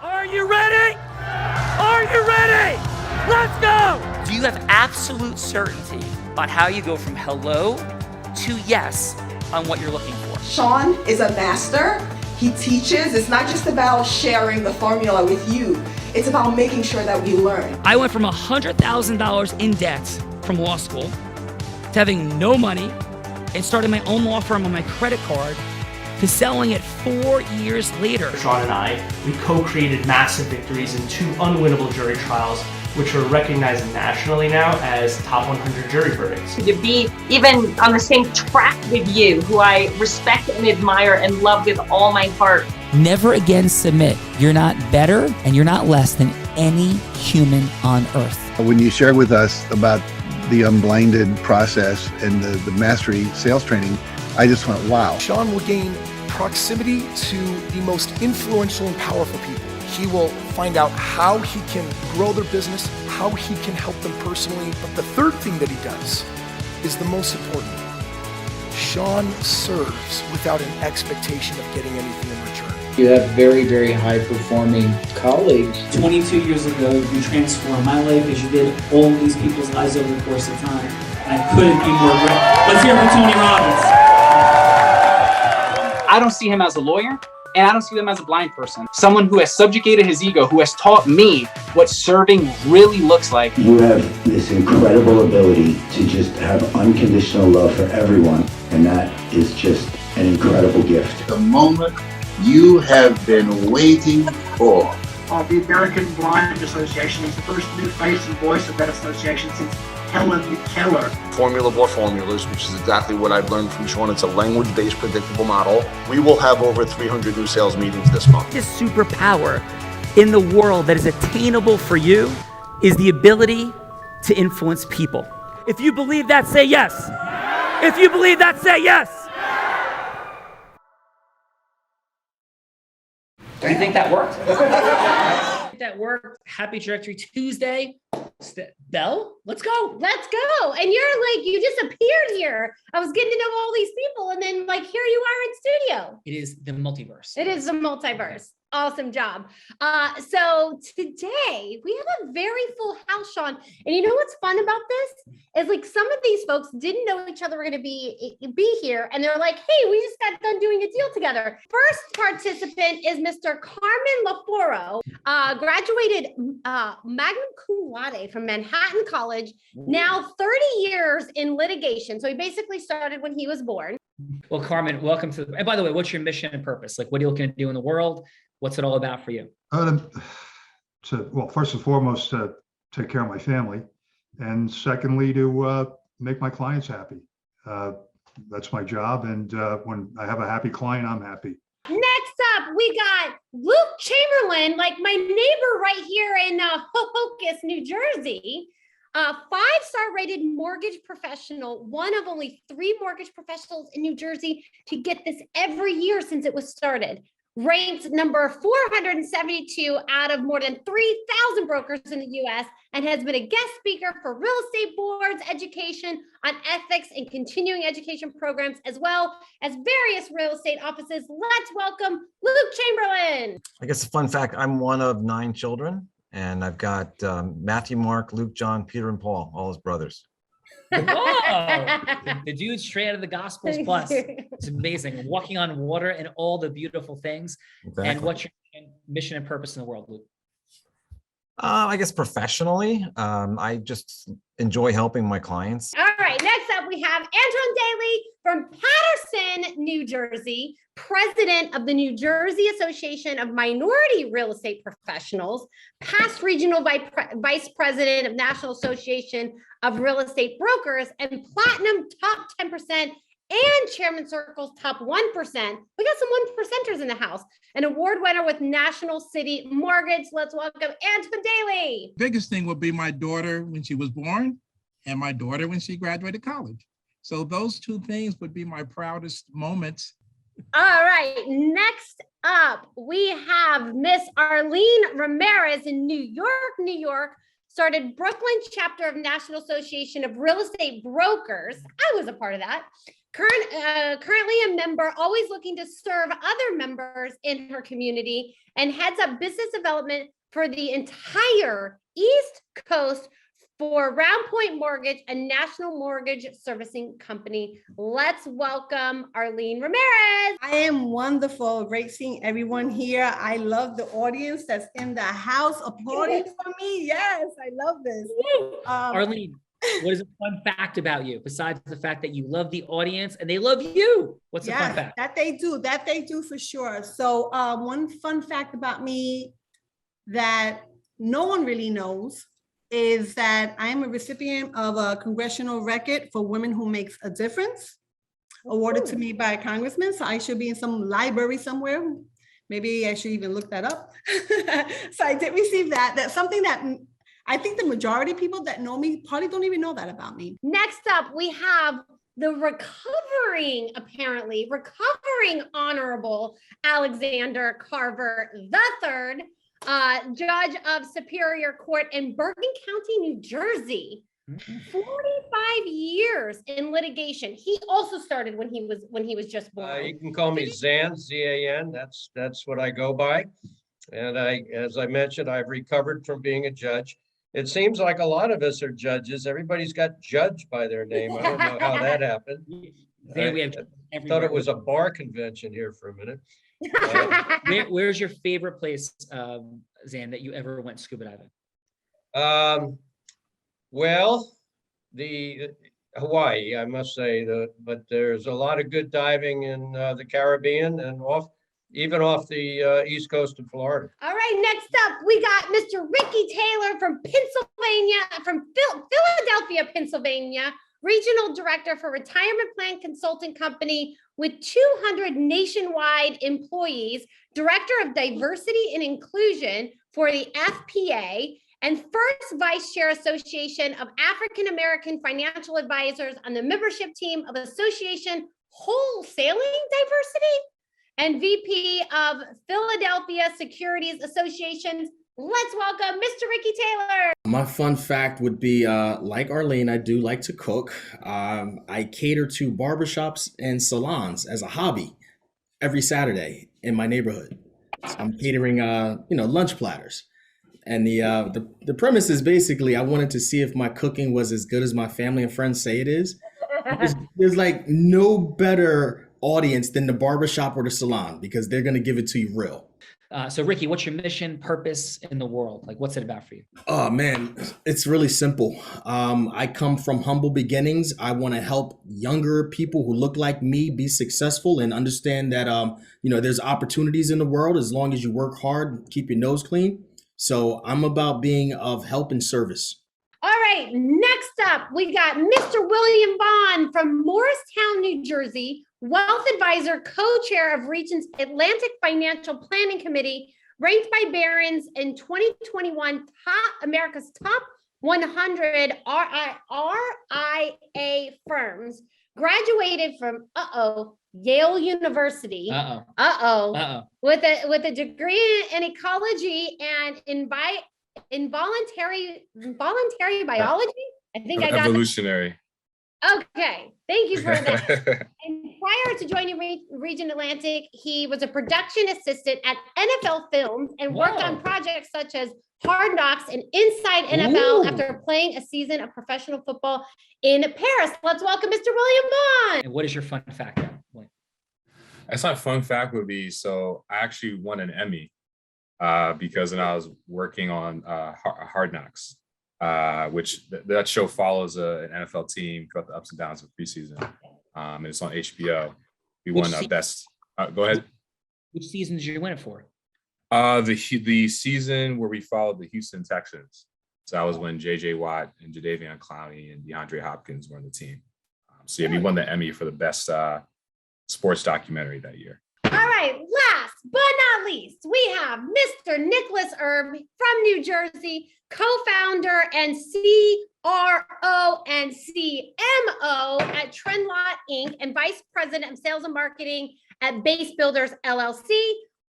Are you ready? Are you ready? Let's go! Do you have absolute certainty about how you go from hello to yes on what you're looking for? Sean is a master. He teaches. It's not just about sharing the formula with you. It's about making sure that we learn. I went from $100,000 in debt from law school to having no money and starting my own law firm on my credit card to selling it 4 years later. Sean and I, we co-created massive victories in 2 unwinnable jury trials, which are recognized nationally now as top 100 jury verdicts. To be even on the same track with you, who I respect and admire and love with all my heart. Never again submit. You're not better and you're not less than any human on earth. When you shared with us about the Unblinded process and the mastery sales training, I just went, wow. Sean will gain proximity to the most influential and powerful people. He will find out how he can grow their business, how he can help them personally. But the third thing that he does is the most important. Sean serves without an expectation of getting anything in return. You have very, very high-performing colleagues. 22 years ago, you transformed my life as you did all these people's lives over the course of time. And I couldn't be more grateful. Let's hear it for Tony Robbins. I don't see him as a lawyer, and I don't see him as a blind person. Someone who has subjugated his ego, who has taught me what serving really looks like. You have this incredible ability to just have unconditional love for everyone, and that is just an incredible gift. The moment you have been waiting for. The American Blind Association is the first new face and voice of that association since Helen Keller. Formula for formulas, which is exactly what I've learned from Sean. It's a language-based predictable model. We will have over 300 new sales meetings this month. This superpower in the world that is attainable for you is the ability to influence people. If you believe that, say yes. If you believe that, say yes. Do you think that worked? That worked. Happy Trajectory Tuesday. Belle, let's go. Let's go. And you're like, you just appeared here. I was getting to know all these people, and then like here you are in studio. It is the multiverse. It is the multiverse. Awesome job. So today we have a very full house, Sean. And you know what's fun about this is like some of these folks didn't know each other were going to be here. And they're like, hey, we just got done doing a deal together. First participant is Mr. Carmine Lofaro, graduated Magna cum laude from Manhattan College, now 30 years in litigation. So he basically started when he was born. Well, Carmine, welcome to and by the way, what's your mission and purpose? Like, what are you looking to do in the world? What's it all about for you? Well, first and foremost, to take care of my family. And secondly, to make my clients happy. That's my job. And when I have a happy client, I'm happy. Next up, we got Luke Chamberlin, like my neighbor right here in HoHoKus, New Jersey. 5-star rated mortgage professional, one of only 3 mortgage professionals in New Jersey to get this every year since it was started. Ranked number 472 out of more than 3,000 brokers in the U.S. and has been a guest speaker for real estate boards, education on ethics and continuing education programs, as well as various real estate offices. Let's welcome Luke Chamberlin. I guess a fun fact, I'm one of 9 children, and I've got Matthew, Mark, Luke, John, Peter, and Paul, all his brothers. Oh, the dude straight out of the Gospels Plus. It's amazing. Walking on water and all the beautiful things. Exactly. And what's your mission and purpose in the world, Luke? I guess professionally, I just enjoy helping my clients. All right, next up we have Antrone Dailey from Paterson, New Jersey, president of the New Jersey Association of Minority Real Estate Professionals, past regional vice president of National Association of Real Estate Brokers, and platinum top 10% and Chairman Circle's top 1%. We got some 1%ers in the house. An award winner with National City Mortgage. Let's welcome Antrone Dailey. Biggest thing would be my daughter when she was born and my daughter when she graduated college. So those 2 things would be my proudest moments. All right, next up, we have Miss Arlene Ramirez in New York, started Brooklyn chapter of National Association of Real Estate Brokers. I was a part of that. Currently a member, always looking to serve other members in her community, and heads up business development for the entire East Coast for Round Point Mortgage, a national mortgage servicing company. Let's welcome Arlene Ramirez. I am wonderful. Great seeing everyone here. I love the audience that's in the house applauding for me. Yes, I love this. Arlene, what is a fun fact about you besides the fact that you love the audience and they love you? What's a fun fact? That they do for sure. So one fun fact about me that no one really knows is that I am a recipient of a congressional record for women who makes a difference, awarded to me by a congressman. So I should be in some library somewhere. Maybe I should even look that up. So I did receive that. That's something that I think the majority of people that know me probably don't even know that about me. Next up, we have the recovering Honorable Alexander Carver III, Judge of Superior Court in Bergen County, New Jersey. 45 years in litigation. He also started when he was just born. You can call me Zan, Z-A-N. That's what I go by. And as I mentioned, I've recovered from being a judge. It seems like a lot of us are judges. Everybody's got judge by their name. I don't know how that happened. I thought it was a bar convention here for a minute. Where's your favorite place, Zan, that you ever went scuba diving? Well, the Hawaii, I must say, but there's a lot of good diving in the Caribbean and even off the east coast of Florida. All right, next up, we got Mr. Ricky Taylor from Philadelphia, Pennsylvania, Regional Director for Retirement Plan Consulting Company with 200 nationwide employees, Director of Diversity and Inclusion for the FPA, and first Vice Chair Association of African American Financial Advisors on the membership team of Association Wholesaling Diversity, and VP of Philadelphia Securities Associations. Let's welcome Mr. Ricky Taylor. My fun fact would be, like Arlene, I do like to cook. I cater to barbershops and salons as a hobby every Saturday in my neighborhood. So I'm catering, lunch platters. And the premise is basically I wanted to see if my cooking was as good as my family and friends say it is. There's like no better audience than the barbershop or the salon because they're going to give it to you real. So Ricky, what's your mission, purpose in the world? Like, what's it about for you? Oh man, it's really simple. I come from humble beginnings. I want to help younger people who look like me be successful and understand that, there's opportunities in the world as long as you work hard, keep your nose clean. So I'm about being of help and service. All right, next up, we got Mr. William Bond from Morristown, New Jersey, Wealth Advisor, co-chair of Region's Atlantic Financial Planning Committee, ranked by Barron's in 2021 America's top 100 RIA firms, graduated from Yale University. With a degree in ecology and involuntary biology. I think I got evolutionary. Okay, thank you for that. And prior to joining Region Atlantic, he was a production assistant at NFL Films and worked on projects such as Hard Knocks and Inside NFL after playing a season of professional football in Paris. Let's welcome Mr. William Bond. And what is your fun fact? That's my fun fact would be, so I actually won an Emmy because when I was working on Hard Knocks, which that show follows an NFL team throughout the ups and downs of preseason. And it's on HBO. We won best. Go ahead. Which season did you win it for? The season where we followed the Houston Texans. So that was when J.J. Watt and Jadeveon Clowney and DeAndre Hopkins were on the team. So yeah, we won the Emmy for the best sports documentary that year. All right, last but not least, we have Mr. Nicholas Erb from New Jersey, co-founder and CRO and CMO at Trendlot Inc. and Vice President of Sales and Marketing at Base Builders LLC,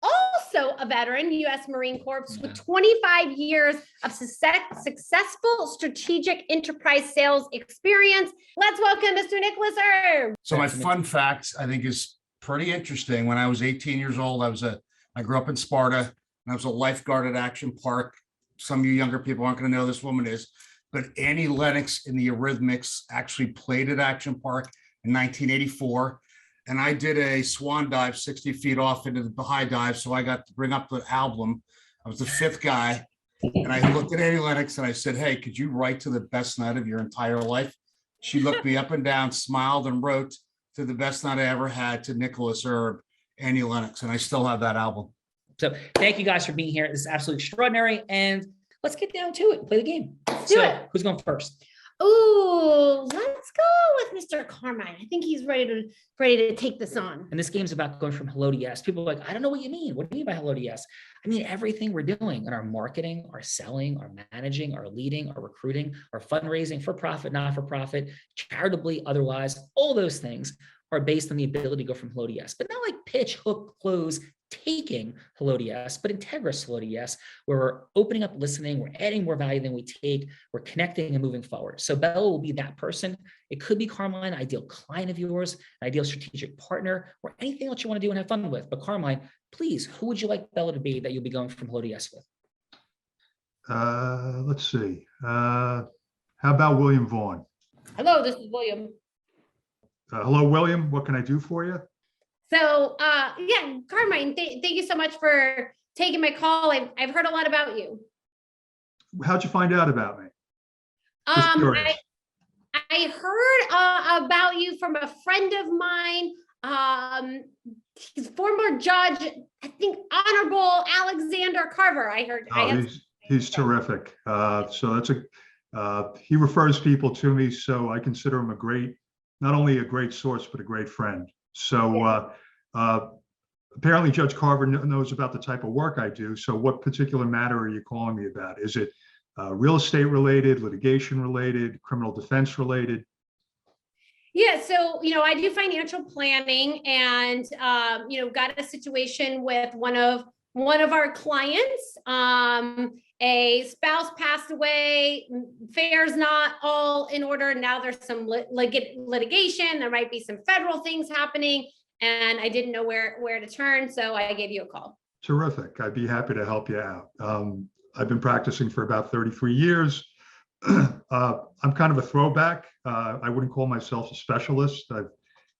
also a veteran, U.S. Marine Corps, with 25 years of successful strategic enterprise sales experience. Let's welcome Mr. Nicholas Erb. So my fun fact, I think, is pretty interesting. When I was 18 years old, I grew up in Sparta, and I was a lifeguard at Action Park. Some of you younger people aren't going to know who this woman is, but Annie Lennox in the Eurythmics actually played at Action Park in 1984. And I did a swan dive 60 feet off into the high dive. So I got to bring up the album. I was the fifth guy. And I looked at Annie Lennox and I said, hey, could you write to the best night of your entire life? She looked me up and down, smiled, and wrote to the best night I ever had to Nicholas Erb, Annie Lennox. And I still have that album. So thank you guys for being here. This is absolutely extraordinary. And let's get down to it. Play the game. Let's do it. Who's going first? Ooh, let's go with Mr. Carmine. I think he's ready to take this on. And this game's about going from hello to yes. People are like, I don't know what you mean. What do you mean by hello to yes? I mean everything we're doing in our marketing, our selling, our managing, our leading, our recruiting, our fundraising, for profit, not for profit, charitably, otherwise, all those things are based on the ability to go from hello to yes, but not like pitch, hook, close, taking hello to yes, but integrous hello to yes, where we're opening up, listening, we're adding more value than we take, we're connecting and moving forward. So Bella will be that person. It could be Carmine, an ideal client of yours, an ideal strategic partner, or anything else you want to do and have fun with. But Carmine, please, who would you like Bella to be that you'll be going from hello to yes with? Let's see. How about William Vaughn? Hello, this is William. Hello, William. What can I do for you? So, yeah, Carmine, thank you so much for taking my call. I've heard a lot about you. How'd you find out about me? I heard about you from a friend of mine. He's former judge, I think Honorable Alexander Carver. I heard. He's terrific. So that's he refers people to me, so I consider him not only a great source, but a great friend. So apparently Judge Carver knows about the type of work I do. So what particular matter are you calling me about? Is it real estate related, litigation related, criminal defense related? Yeah, so, I do financial planning and, got a situation with one of our clients. A spouse passed away, affairs not all in order. Now there's some litigation. There might be some federal things happening, and I didn't know where to turn, so I gave you a call. Terrific. I'd be happy to help you out. I've been practicing for about 33 years. I'm kind of a throwback. I wouldn't call myself a specialist. I've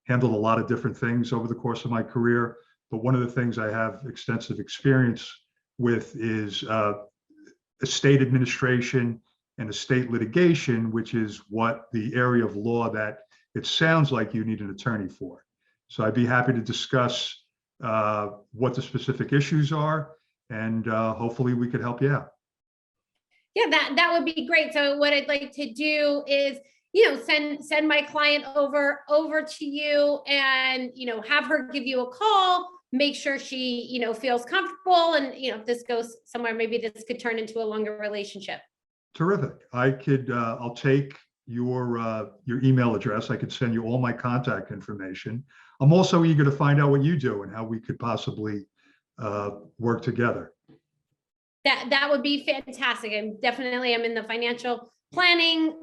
handled a lot of different things over the course of my career, but one of the things I have extensive experience with is estate administration and estate litigation, which is what the area of law that it sounds like you need an attorney for. So I'd be happy to discuss what the specific issues are, and hopefully we could help you out. Yeah, that would be great. So what I'd like to do is, send my client over to you and, have her give you a call, make sure she, feels comfortable. And, if this goes somewhere, maybe this could turn into a longer relationship. Terrific. I'll take your email address. I could send you all my contact information. I'm also eager to find out what you do and how we could possibly work together. That would be fantastic. I'm in the financial planning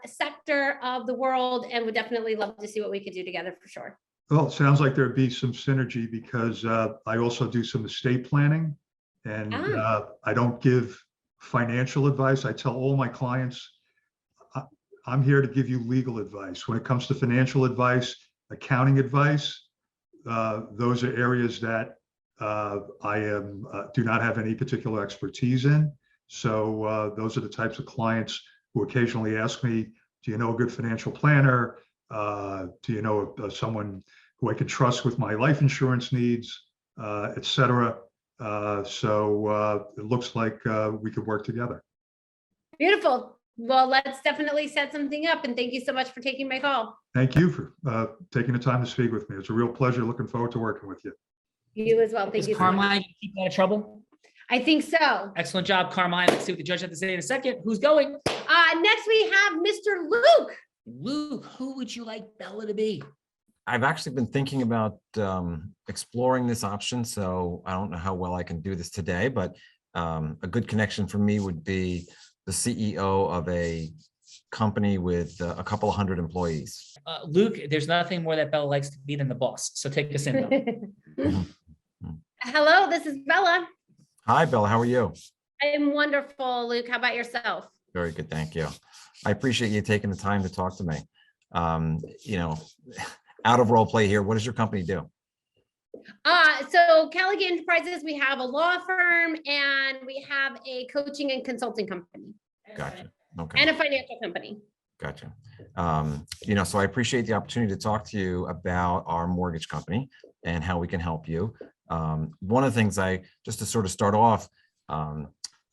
sector of the world, and would definitely love to see what we could do together for sure. Well, it sounds like there'd be some synergy because I also do some estate planning, and I don't give financial advice. I tell all my clients, I'm here to give you legal advice. When it comes to financial advice, accounting advice, those are areas that I do not have any particular expertise in. So those are the types of clients who occasionally ask me, do you know a good financial planner? Do you know someone who I can trust with my life insurance needs, et cetera? So it looks like we could work together. Beautiful. Well, let's definitely set something up. And thank you so much for taking my call. Thank you for taking the time to speak with me. It's a real pleasure. Looking forward to working with you. You as well. Thank you so much. Carmine, keep out of trouble? I think so. Excellent job, Carmine. Let's see what the judge has to say in a second. Who's going? Next we have Mr. Luke. Luke, who would you like Bella to be? I've actually been thinking about exploring this option. So I don't know how well I can do this today, but a good connection for me would be the CEO of a company with a couple of hundred employees. Luke, there's nothing more that Bella likes to be than the boss. So take us in, Bella. Hello, this is Bella. Hi, Bella. How are you? I'm wonderful, Luke. How about yourself? Very good. Thank you. I appreciate you taking the time to talk to me. You know, out of role play here, what does your company do? So Callaghan Enterprises, we have a law firm and we have a coaching and consulting company. Gotcha. Okay. And a financial company. Gotcha. You know, so I appreciate the opportunity to talk to you about our mortgage company and how we can help you. One of the things just to sort of start off,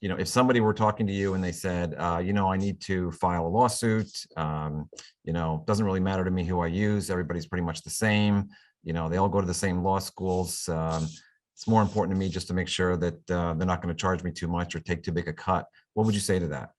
you know, if somebody were talking to you and they said, you know, I need to file a lawsuit, you know, doesn't really matter to me who I use, everybody's pretty much the same, you know, they all go to the same law schools. It's more important to me just to make sure that they're not going to charge me too much or take too big a cut. What would you say to that?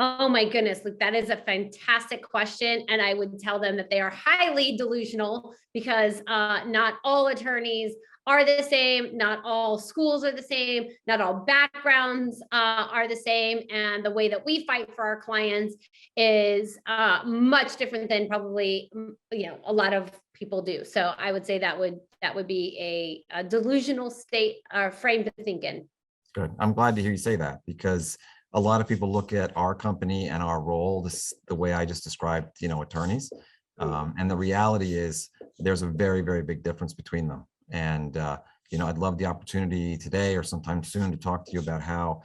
Oh my goodness, Luke, that is a fantastic question. And I would tell them that they are highly delusional because not all attorneys are the same, not all schools are the same, not all backgrounds are the same. And the way that we fight for our clients is much different than probably, you know, a lot of people do. So I would say that would be a delusional state or frame to think in. Good. I'm glad to hear you say that because a lot of people look at our company and our role the way I just described, you know, attorneys. And the reality is there's a very, very big difference between them. And, you know, I'd love the opportunity today or sometime soon to talk to you about how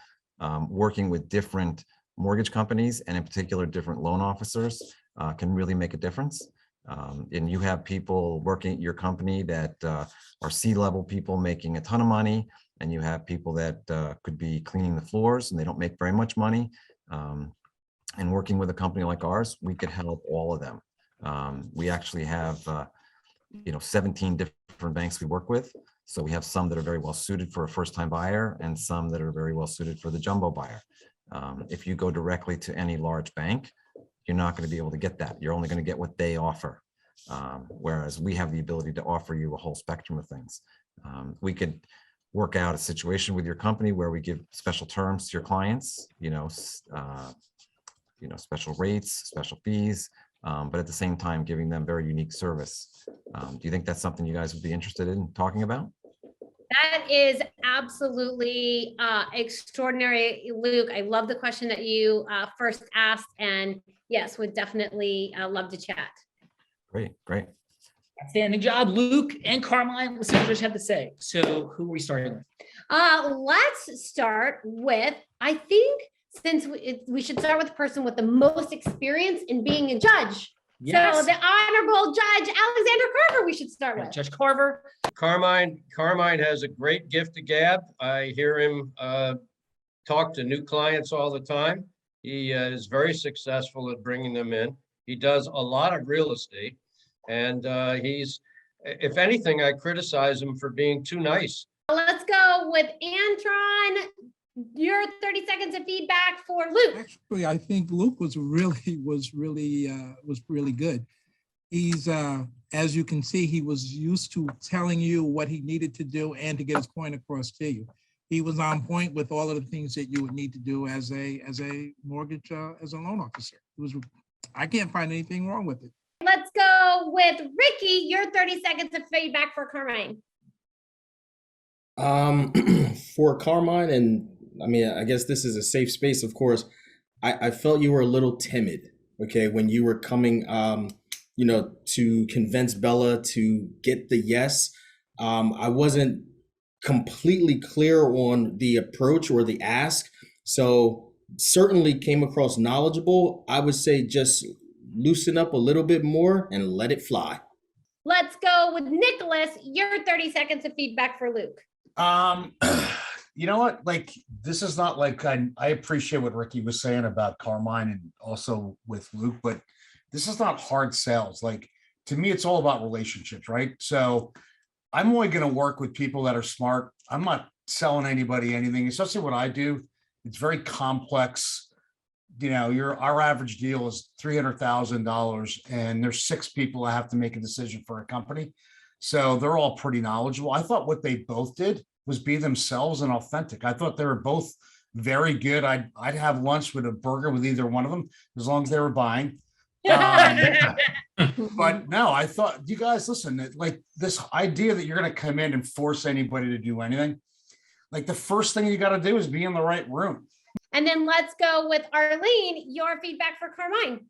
working with different mortgage companies and in particular different loan officers can really make a difference. And you have people working at your company that are C-level people making a ton of money. And you have people that could be cleaning the floors and they don't make very much money. And working with a company like ours, we could help all of them. We actually have, you know, 17 different banks we work with. So we have some that are very well suited for a first-time buyer and some that are very well suited for the jumbo buyer. If you go directly to any large bank, you're not going to be able to get that. You're only going to get what they offer. Whereas we have the ability to offer you a whole spectrum of things. We could work out a situation with your company where we give special terms to your clients, you know, special rates, special fees, but at the same time, giving them very unique service. Do you think that's something you guys would be interested in talking about? That is absolutely extraordinary, Luke. I love the question that you first asked, and yes, would definitely love to chat. Great, great. Outstanding job, Luke and Carmine. Let's see what you have to say. So who are we starting with? Let's start with, I think, since we should start with the person with the most experience in being a judge. Yes. So the Honorable Judge Alexander Carver, we should start with. Judge Carver. Carmine has a great gift of gab. I hear him talk to new clients all the time. He is very successful at bringing them in. He does a lot of real estate. And he's, if anything, I criticize him for being too nice. Let's go with Antrone. Your 30 seconds of feedback for Luke. Actually, I think Luke was really good. He's, as you can see, he was used to telling you what he needed to do and to get his point across to you. He was on point with all of the things that you would need to do as a mortgage, as a loan officer. I can't find anything wrong with it. Let's go with Ricky. Your 30 seconds of feedback for Carmine. For Carmine, and I mean, I guess this is a safe space, of course. I felt you were a little timid, okay, when you were coming, you know, to convince Bella to get the yes. I wasn't completely clear on the approach or the ask, so certainly came across knowledgeable. I would say just loosen up a little bit more and let it fly. Let's go with Nicholas. Your 30 seconds of feedback for Luke. You know what? Like, this is not like, I appreciate what Ricky was saying about Carmine and also with Luke, but this is not hard sales. Like, to me, it's all about relationships, right? So I'm only going to work with people that are smart. I'm not selling anybody anything, especially what I do. It's very complex our average deal is $300,000 and there's 6 people that have to make a decision for a company. So they're all pretty knowledgeable. I thought what they both did was be themselves and authentic. I thought they were both very good. I'd have lunch with a burger with either one of them as long as they were buying. But no, I thought, you guys, listen, like this idea that you're going to come in and force anybody to do anything, like the first thing you got to do is be in the right room. And then let's go with Arlene, your feedback for Carmine.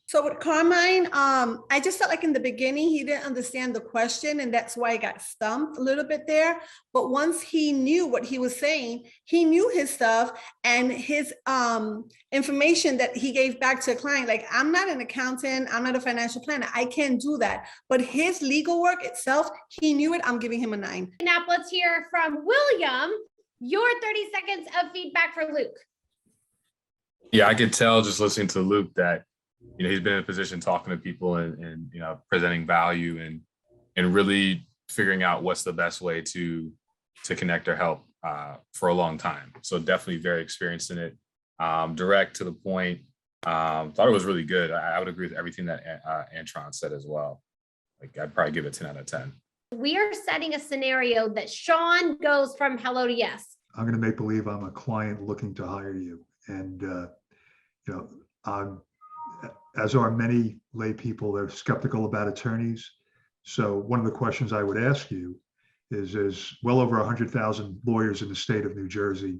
So with Carmine, I just felt like in the beginning, he didn't understand the question, and that's why I got stumped a little bit there. But once he knew what he was saying, he knew his stuff and his information that he gave back to a client. Like, I'm not an accountant, I'm not a financial planner, I can't do that. But his legal work itself, he knew it. I'm giving him a 9. Now let's hear from William, your 30 seconds of feedback for Luke. Yeah, I could tell just listening to Luke that he's been in a position talking to people and presenting value and really figuring out what's the best way to connect or help for a long time. So definitely very experienced in it. Direct to the point. Thought it was really good. I would agree with everything that Antrone said as well. Like, I'd probably give it 10 out of 10. We are setting a scenario that Sean goes from hello to yes. I'm going to make believe I'm a client looking to hire you. And, as are many lay people, they're skeptical about attorneys. So one of the questions I would ask you is, there's well over 100,000 lawyers in the state of New Jersey.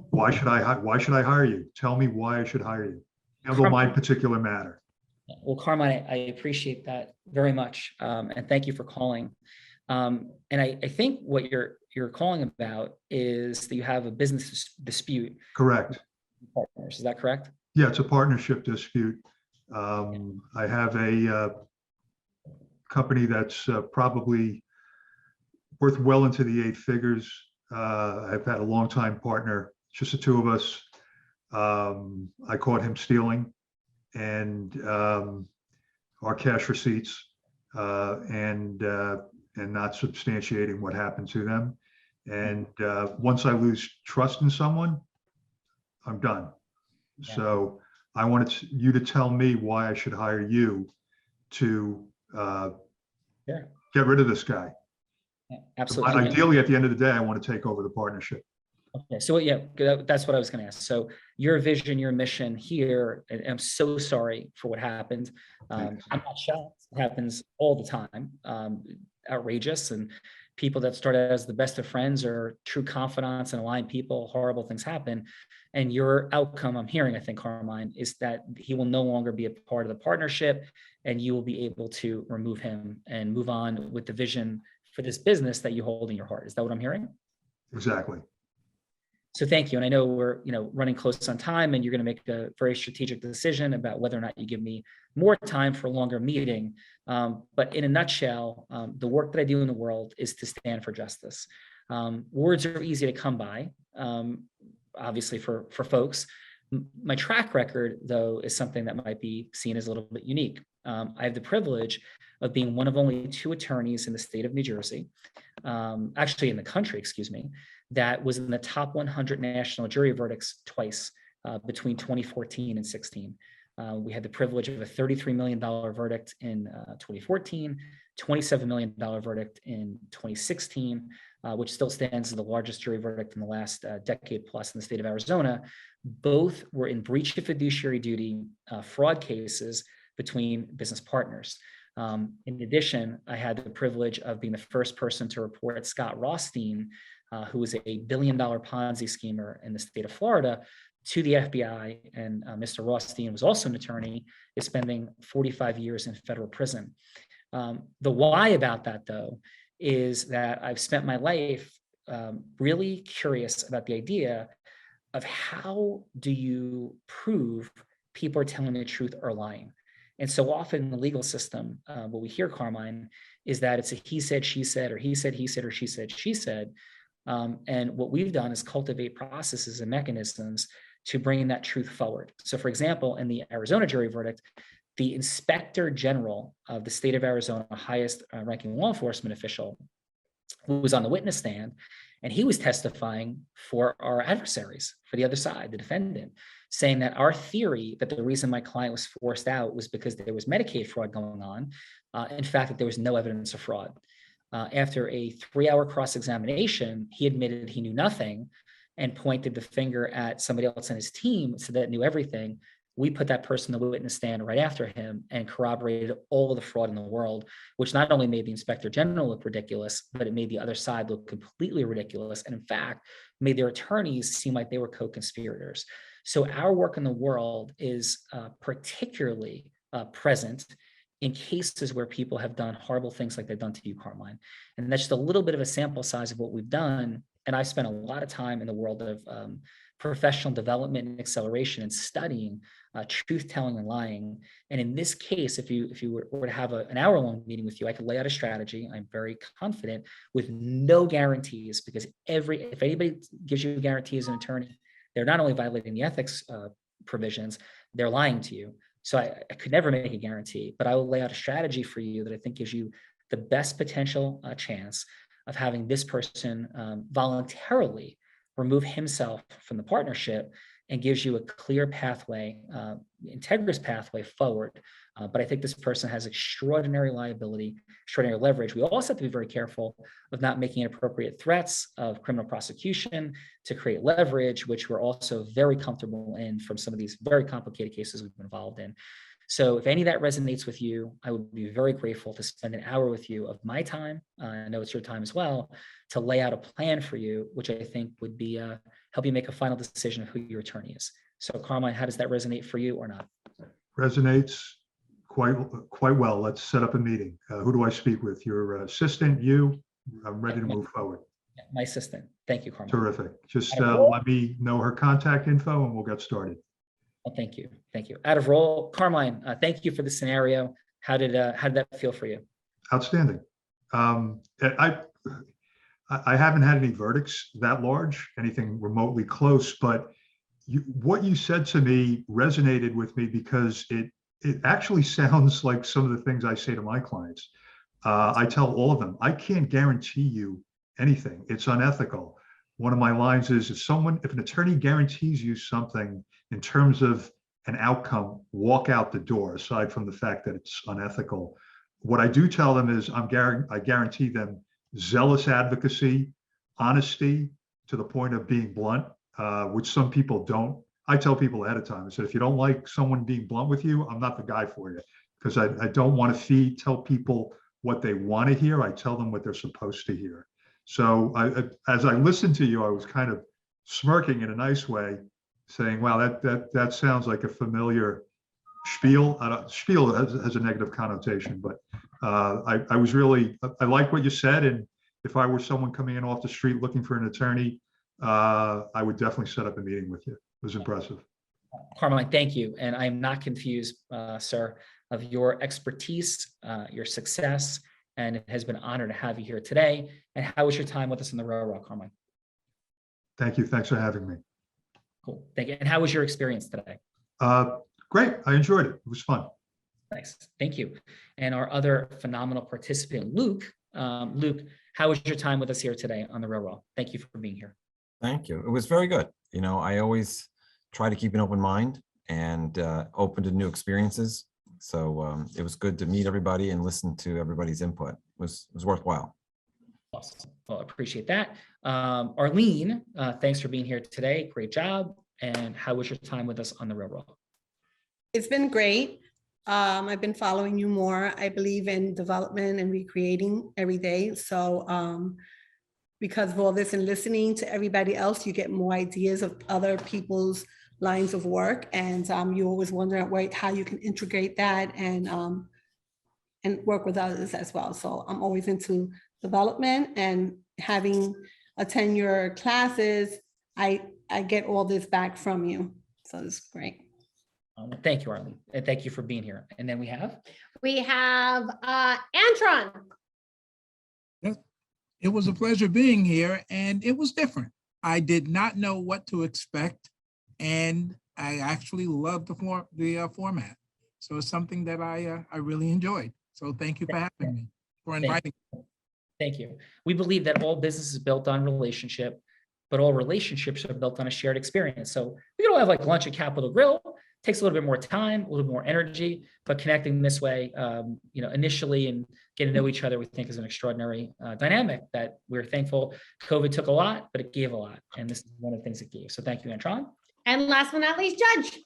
Why should I hire you? Tell me why I should hire you. Handle my particular matter. Well, Carmine, I appreciate that very much, and thank you for calling. And I think what you're calling about is that you have a business dispute. Correct. Partners, is that correct? Yeah, it's a partnership dispute. I have a company that's probably worth well into the 8 figures. I've had a longtime partner, just the 2 of us. I caught him stealing and our cash receipts and not substantiating what happened to them. And once I lose trust in someone, I'm done. Yeah. So I wanted you to tell me why I should hire you to get rid of this guy. Yeah, absolutely. Ideally, at the end of the day, I want to take over the partnership. Okay, so yeah, that's what I was going to ask. So your vision, your mission here, and I'm so sorry for what happened. I'm not shocked. It happens all the time. Outrageous, and people that start as the best of friends or true confidants and aligned people, horrible things happen. And your outcome, I'm hearing, I think, Carmine, is that he will no longer be a part of the partnership, and you will be able to remove him and move on with the vision for this business that you hold in your heart. Is that what I'm hearing? Exactly. So thank you. And I know we're running close on time, and you're going to make a very strategic decision about whether or not you give me more time for a longer meeting. But in a nutshell, the work that I do in the world is to stand for justice. Words are easy to come by, obviously for folks. My track record, though, is something that might be seen as a little bit unique. I have the privilege of being one of only 2 attorneys in the state of New Jersey, actually in the country, excuse me, that was in the top 100 national jury verdicts twice between 2014 and 16. We had the privilege of a $33 million verdict in 2014, $27 million verdict in 2016, which still stands as the largest jury verdict in the last decade plus in the state of Arizona. Both were in breach of fiduciary duty fraud cases between business partners. In addition, I had the privilege of being the first person to report Scott Rothstein, who was a $1 billion Ponzi schemer in the state of Florida, to the FBI. And Mr. Rothstein was also an attorney, is spending 45 years in federal prison. The why about that, though, is that I've spent my life really curious about the idea of how do you prove people are telling the truth or lying. And so often in the legal system, what we hear, Carmine, is that it's a he said, she said, or he said, or she said, she said. And what we've done is cultivate processes and mechanisms to bring that truth forward. So for example, in the Arizona jury verdict, the Inspector General of the state of Arizona, highest ranking law enforcement official, who was on the witness stand, and he was testifying for our adversaries, for the other side, the defendant, saying that our theory that the reason my client was forced out was because there was Medicaid fraud going on. In fact, that there was no evidence of fraud. After a 3-hour cross-examination, he admitted he knew nothing and pointed the finger at somebody else on his team so that knew everything. We put that person on the witness stand right after him and corroborated all of the fraud in the world, which not only made the inspector general look ridiculous, but it made the other side look completely ridiculous. And in fact, made their attorneys seem like they were co-conspirators. So our work in the world is particularly present in cases where people have done horrible things like they've done to you, Carmine. And that's just a little bit of a sample size of what we've done. And I spent a lot of time in the world of professional development and acceleration and studying truth telling and lying. And in this case, if you were to have an hour-long meeting with you, I could lay out a strategy. I'm very confident with no guarantees, because if anybody gives you a guarantee as an attorney, they're not only violating the ethics provisions, they're lying to you. So I could never make a guarantee, but I will lay out a strategy for you that I think gives you the best potential chance of having this person voluntarily remove himself from the partnership, and gives you a clear pathway, integrous pathway forward. But I think this person has extraordinary liability, extraordinary leverage. We also have to be very careful of not making inappropriate threats of criminal prosecution to create leverage, which we're also very comfortable in from some of these very complicated cases we've been involved in. So if any of that resonates with you, I would be very grateful to spend an hour with you of my time. I know it's your time as well, to lay out a plan for you, which I think would be help you make a final decision of who your attorney is. So Carmine, how does that resonate for you or not? Resonates quite well. Let's set up a meeting. Who do I speak with? Your assistant, you? I'm ready to move forward. My assistant. Thank you, Carmine. Terrific. Just let me know her contact info and we'll get started. Well, thank you. Thank you. Out of roll, Carmine, thank you for the scenario. How did that feel for you? Outstanding. I haven't had any verdicts that large, anything remotely close, but what you said to me resonated with me because it actually sounds like some of the things I say to my clients. I tell all of them, I can't guarantee you anything. It's unethical. One of my lines is, if an attorney guarantees you something in terms of an outcome, walk out the door, aside from the fact that it's unethical. What I do tell them is I guarantee them zealous advocacy, honesty to the point of being blunt, which some people don't. I tell people ahead of time, I said, if you don't like someone being blunt with you, I'm not the guy for you, because I don't want to tell people what they want to hear. I tell them what they're supposed to hear. So as I listened to you, I was kind of smirking in a nice way, saying, wow, that sounds like a familiar spiel. Spiel has a negative connotation, but I was really, I like what you said. And if I were someone coming in off the street looking for an attorney, I would definitely set up a meeting with you. It was impressive. Carmine, thank you. And I'm not confused, sir, of your expertise, your success, and it has been an honor to have you here today. And how was your time with us in the railroad, Carmine? Thank you. Thanks for having me. Cool. Thank you. And how was your experience today? Great. I enjoyed it. It was fun. Nice. Thank you. And our other phenomenal participant, Luke. Luke, how was your time with us here today on the railroad? Thank you for being here. Thank you. It was very good. You know, I always try to keep an open mind and open to new experiences. So it was good to meet everybody and listen to everybody's input. It was worthwhile. Awesome. Well, appreciate that. Arlene, thanks for being here today. Great job. And how was your time with us on the railroad? It's been great. I've been following you more. I believe in development and recreating every day. So because of all this and listening to everybody else, you get more ideas of other people's lines of work. And you always wonder how you can integrate that and work with others as well. So I'm always into development, and having attend your classes, I get all this back from you. So it's great. Thank you, Arlene. And thank you for being here. And then we have Antrone. It was a pleasure being here, and it was different. I did not know what to expect, and I actually loved the format. So it's something that I really enjoyed. So thank you for having me, for inviting me. Thank you. We believe that all business is built on relationship, but all relationships are built on a shared experience. So we could all have like lunch at Capitol Grill. Takes a little bit more time, a little more energy, but connecting this way, initially and getting to know each other, we think is an extraordinary dynamic that we're thankful. COVID took a lot, but it gave a lot. And this is one of the things it gave. So thank you, Antrone. And last but not least, Judge.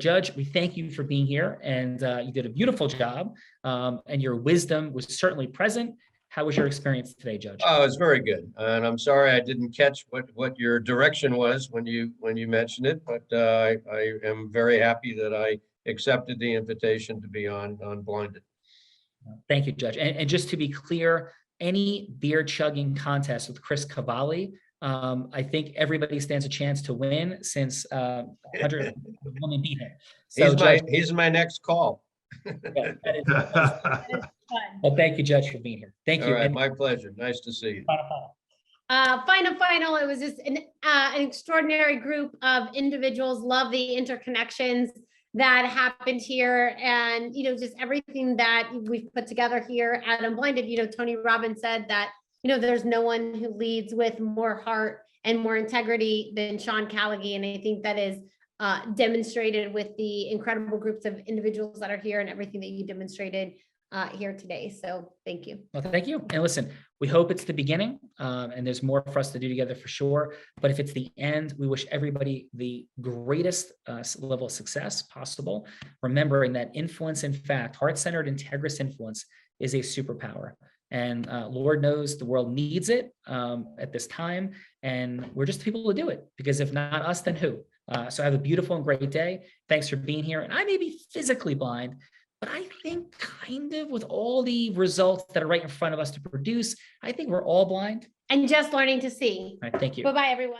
Judge, we thank you for being here, and you did a beautiful job, and your wisdom was certainly present. How was your experience today, Judge? Oh, it's very good. And I'm sorry I didn't catch what your direction was when you mentioned it, but I am very happy that I accepted the invitation to be on Unblinded. Thank you, Judge. And just to be clear, any beer chugging contest with Chris Cavalli, I think everybody stands a chance to win since 100 women beat him. So he's my next call. Yeah, that is well, thank you, Judge, for being here. Thank you. All right, my pleasure. Nice to see you. Final. It was just an extraordinary group of individuals. Love the interconnections that happened here, and just everything that we've put together here at Unblinded. Tony Robbins said that there's no one who leads with more heart and more integrity than Sean Callaghan, and I think that is demonstrated with the incredible groups of individuals that are here and everything that you demonstrated here today. So thank you. Well, thank you. And listen, we hope it's the beginning, and there's more for us to do together for sure. But if it's the end, we wish everybody the greatest level of success possible, remembering that influence, in fact, heart-centered, integrous influence is a superpower. And Lord knows the world needs it at this time. And we're just the people to do it, because if not us, then who? So have a beautiful and great day. Thanks for being here. And I may be physically blind, but I think kind of with all the results that are right in front of us to produce, I think we're all blind. And just learning to see. All right, thank you. Bye-bye, everyone.